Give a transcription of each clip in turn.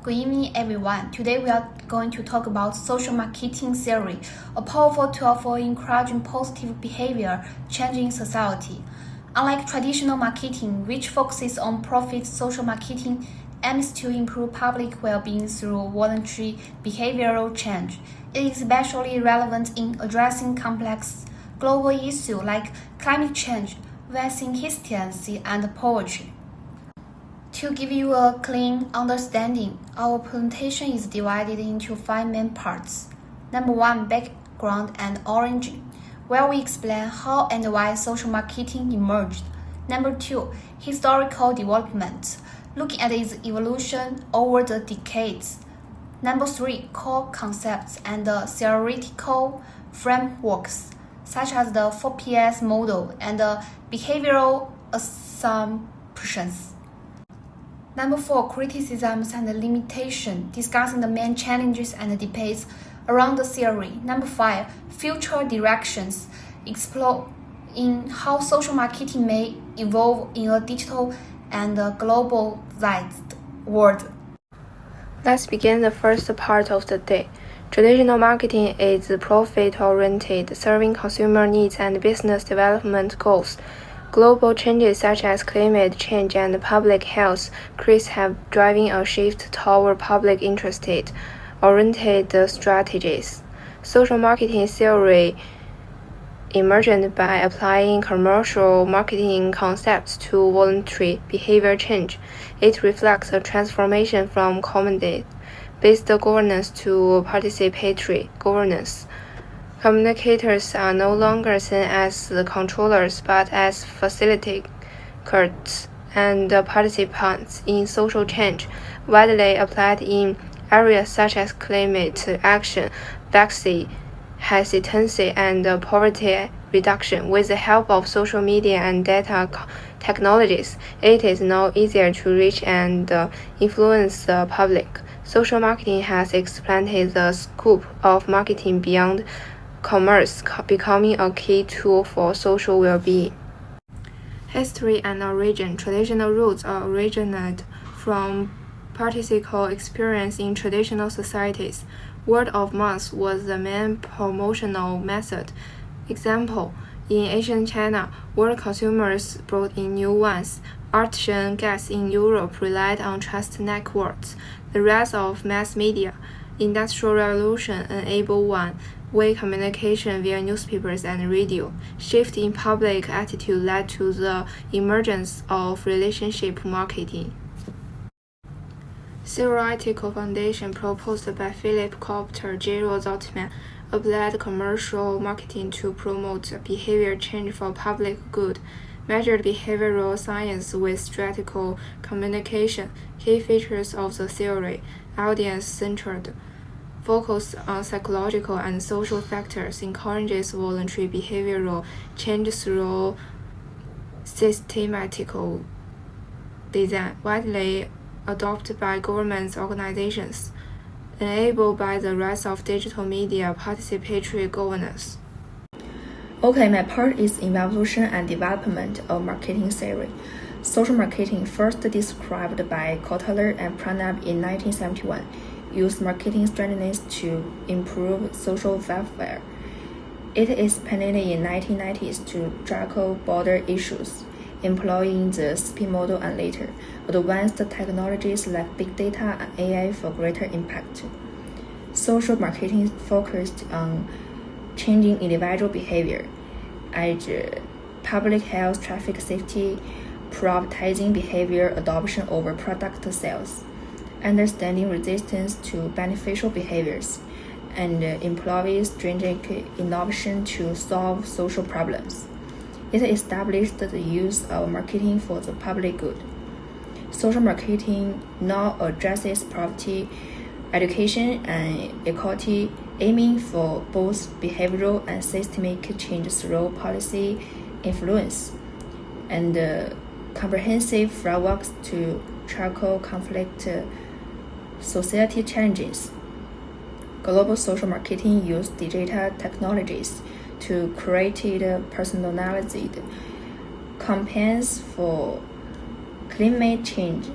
Good evening, everyone. Today we are going to talk about social marketing theory, a powerful tool for encouraging positive behavior change in society. Unlike traditional marketing, which focuses on profit, social marketing aims to improve public well-being through voluntary behavioral change. It is especially relevant in addressing complex global issues like climate change, vaccine hesitancy, and poverty. To give you a clean understanding, our presentation is divided into 5 main parts. Number 1, background and origin, where we explain how and why social marketing emerged. Number 2, historical development, looking at its evolution over the decades. Number 3, core concepts and theoretical frameworks, such as the 4PS model and behavioral assumptions. Number 4, criticisms and limitations, discussing the main challenges and debates around the theory. Number 5, future directions, exploring how social marketing may evolve in a digital and globalized world. Let's begin the first part of the day. Traditional marketing is profit-oriented, serving consumer needs and business development goals. Global changes such as climate change and public health crises have driven a shift toward public interest-oriented strategies. Social marketing theory emerged by applying commercial marketing concepts to voluntary behavior change. It reflects a transformation from commandate-based governance to participatory governance. Communicators are no longer seen as the controllers but as facilitators and participants in social change, widely applied in areas such as climate action, vaccine hesitancy, and poverty reduction. With the help of social media and data technologies, it is now easier to reach and influence the public. Social marketing has expanded the scope of marketing beyond commerce, becoming a key tool for social well-being. History and origin. Traditional roots originate from practical experience in traditional societies. Word of mouth was the main promotional method. Example, in ancient China, where consumers brought in new wines, artisan guests in Europe relied on trust networks. The rise of mass media, Industrial Revolution enabled one-way communication via newspapers and radio. Shift in public attitude led to the emergence of relationship marketing. Theoretical foundation proposed by Philip Kotler, Gerald Zaltman applied commercial marketing to promote behavior change for public good, measured behavioral science with strategical communication. Key features of the theory: audience-centered, focus on psychological and social factors, encourages voluntary behavioral change through systematical design, widely adopted by governments organizations, enabled by the rise of digital media, participatory governance. Okay, my part is evolution and development of marketing theory. Social marketing, first described by Kotler and Pranab in 1971, used marketing strategies to improve social welfare. It expanded in 1990s to tackle border issues, employing the SPI model and later advanced technologies like big data and AI for greater impact. Social marketing focused on changing individual behavior, as public health, traffic safety, prioritizing behavior adoption over product sales, understanding resistance to beneficial behaviors, and employing strategic innovation to solve social problems. It established the use of marketing for the public good. Social marketing now addresses poverty, education, and equality, aiming for both behavioral and systemic change through policy influence and comprehensive frameworks to tackle conflict society challenges. Global social marketing uses digital technologies to create personalized campaigns for climate change,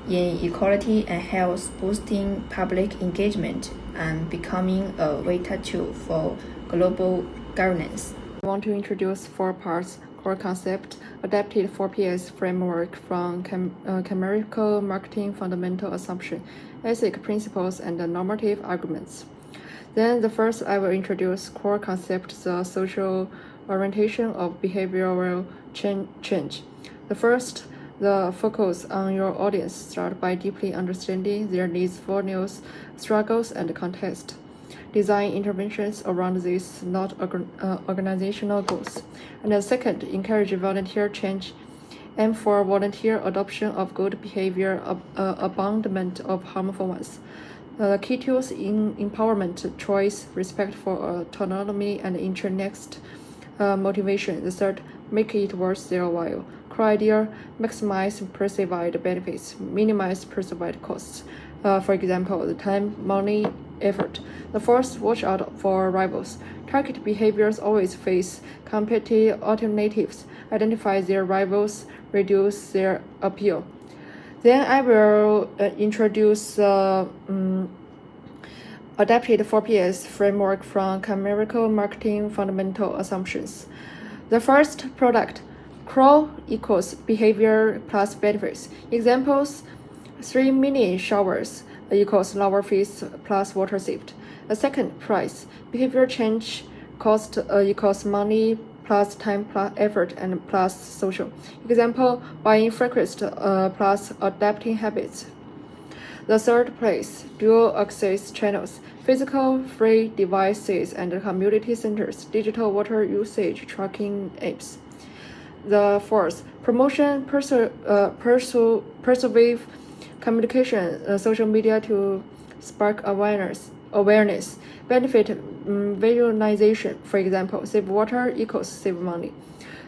in equality and health, boosting public engagement, and becoming a vital tool for global governance. I want to introduce 4 parts: core concept, adapted 4PS framework from chemical marketing fundamental assumption, ethic principles, and normative arguments. Then the first I will introduce core concept, the social orientation of behavioral change. The first, the focus on your audience start by deeply understanding their needs for news, struggles, and context. Design interventions around these not organizational goals. And the second, encourage volunteer change. Aim for volunteer adoption of good behavior, abandonment of harmful ones. The key tools in empowerment, choice, respect for autonomy, and internext motivation. The third, make it worth their while. Core idea, maximize perceived benefits, minimize perceived costs. For example, the time, money, effort. The fourth, watch out for rivals. Target behaviors always face competitive alternatives, identify their rivals, reduce their appeal. Then I will introduce adapted 4PS framework from chemical marketing fundamental assumptions. The first, product. CRO equals behavior plus benefits. Examples, 3 mini showers equals lower fees plus water saved. The second, price. Behavior change cost equals money plus time plus effort and plus social. Example, buying frequent plus adapting habits. The third place, dual access channels, physical free devices and community centers, digital water usage tracking apps. The fourth, promotion, persuasive communication, social media to spark awareness, benefit visualization. For example, save water equals save money.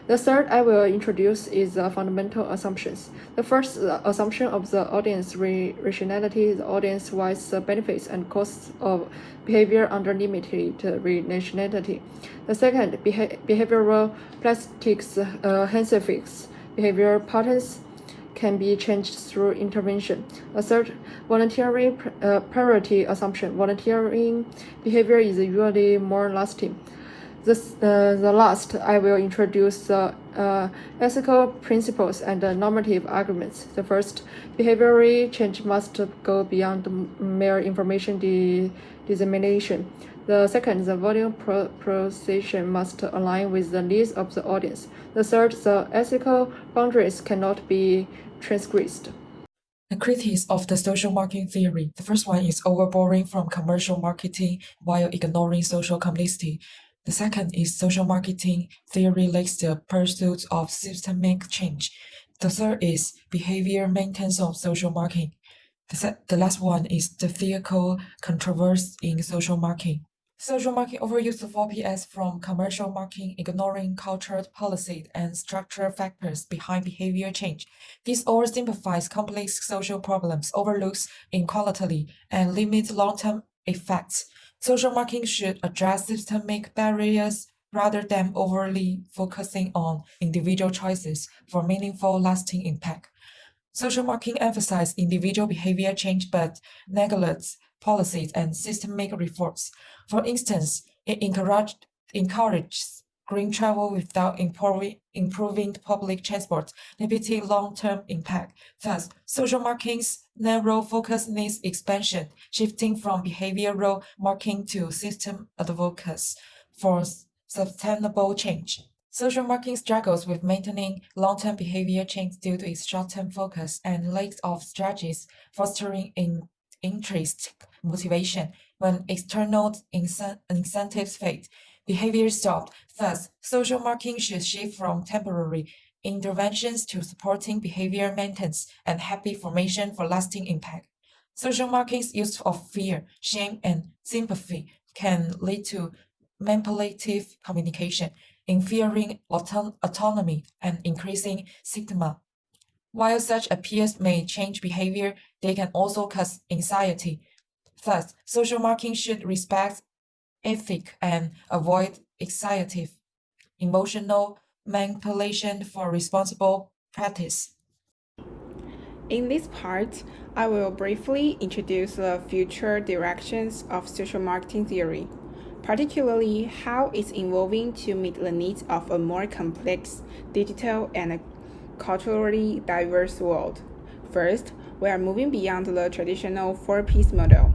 The third I will introduce is the fundamental assumptions. The first, the assumption of the audience rationality, the audience wise benefits and costs of behavior under limited rationality. The second, behavioral plastics, hensifix, behavior patterns can be changed through intervention. A third, voluntary priority assumption. Volunteering behavior is usually more lasting. The last, I will introduce the ethical principles and normative arguments. The first, behavioral change must go beyond mere information dissemination. The second, the volume proposition must align with the needs of the audience. The third, the ethical boundaries cannot be transgressed. The critics of the social marketing theory. The first one is overborrowing from commercial marketing while ignoring social complexity. The second is social marketing theory lacks the pursuit of systemic change. The third is behavior maintenance of social marketing. The last one is the theoretical controversy in social marketing. Social marketing overuse the 4PS from commercial marketing, ignoring cultural policy and structural factors behind behavior change. This oversimplifies complex social problems, overlooks inequality, and limits long-term effects. Social marketing should address systemic barriers rather than overly focusing on individual choices for meaningful, lasting impact. Social marketing emphasizes individual behavior change but neglects policies and systemic reforms. For instance, it encourages green travel without improving public transport, limiting long-term impact. Thus, social marketing's narrow focus needs expansion, shifting from behavioral marketing to system advocacy for sustainable change. Social marketing struggles with maintaining long-term behavior change due to its short-term focus and lack of strategies fostering intrinsic motivation. When external incentives fade, behavior stopped. Thus, social marketing should shift from temporary interventions to supporting behavior maintenance and habit formation for lasting impact. Social marketing's use of fear, shame, and sympathy can lead to manipulative communication, infering autonomy, and increasing stigma. While such appeals may change behavior, they can also cause anxiety. Thus, social marketing should respect ethics and avoid excessive emotional manipulation for responsible practice. In this part, I will briefly introduce the future directions of social marketing theory, particularly how it's evolving to meet the needs of a more complex, digital, and culturally diverse world. First, we are moving beyond the traditional four-piece model.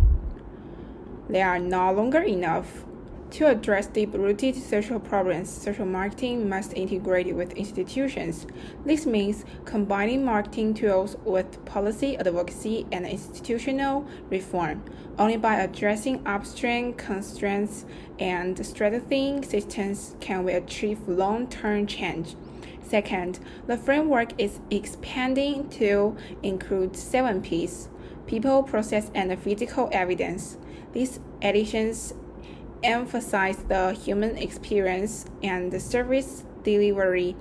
They are no longer enough. To address deep-rooted social problems, social marketing must integrate with institutions. This means combining marketing tools with policy advocacy and institutional reform. Only by addressing upstream constraints and strengthening systems can we achieve long-term change. Second, the framework is expanding to include 7 Ps: people, process, and physical evidence. These additions emphasize the human experience and the service delivery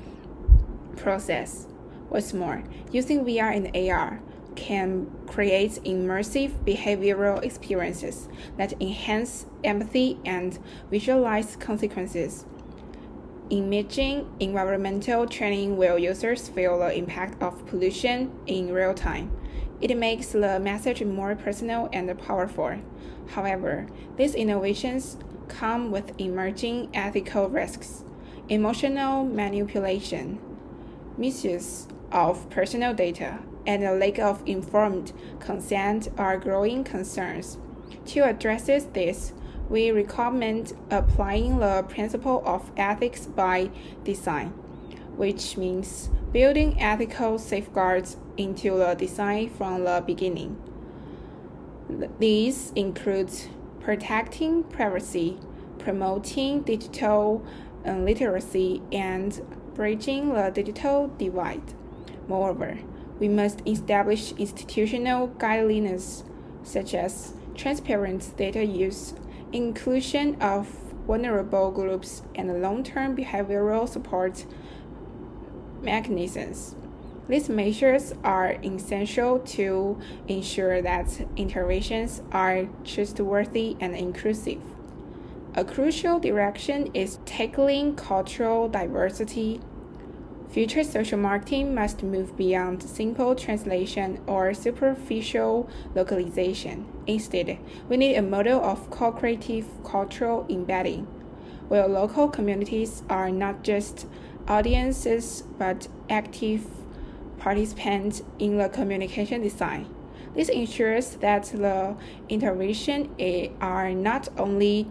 process. What's more, using VR and AR can create immersive behavioral experiences that enhance empathy and visualize consequences. Imaging environmental training where users feel the impact of pollution in real time. It makes the message more personal and powerful. However, these innovations come with emerging ethical risks. Emotional manipulation, misuse of personal data, and a lack of informed consent are growing concerns. To address this, we recommend applying the principle of ethics by design, which means building ethical safeguards into the design from the beginning. These include protecting privacy, promoting digital literacy, and bridging the digital divide. Moreover, we must establish institutional guidelines such as transparent data use, inclusion of vulnerable groups, and long-term behavioral support mechanisms. These measures are essential to ensure that interventions are trustworthy and inclusive. A crucial direction is tackling cultural diversity. Future social marketing must move beyond simple translation or superficial localization. Instead, we need a model of co-creative cultural embedding, where local communities are not just audiences but active participants in the communication design. This ensures that the interventions are not only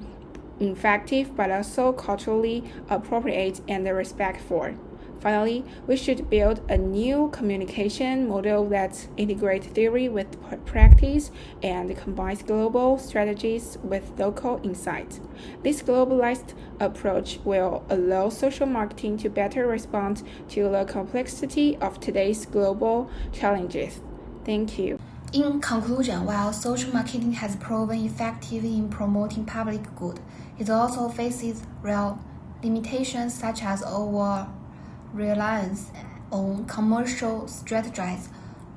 effective but also culturally appropriate and respectful. Finally, we should build a new communication model that integrates theory with practice and combines global strategies with local insights. This globalized approach will allow social marketing to better respond to the complexity of today's global challenges. Thank you. In conclusion, while social marketing has proven effective in promoting public good, it also faces real limitations such as over-reliance on commercial strategies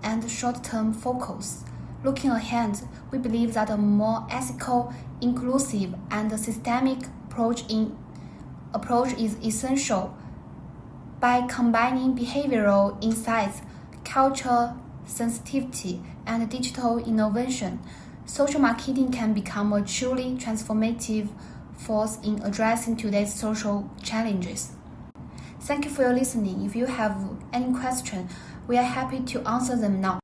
and short-term focus. Looking ahead, we believe that a more ethical, inclusive, and systemic approach is essential. By combining behavioral insights, culture sensitivity, and digital innovation, social marketing can become a truly transformative force in addressing today's social challenges. Thank you for your listening. If you have any questions, we are happy to answer them now.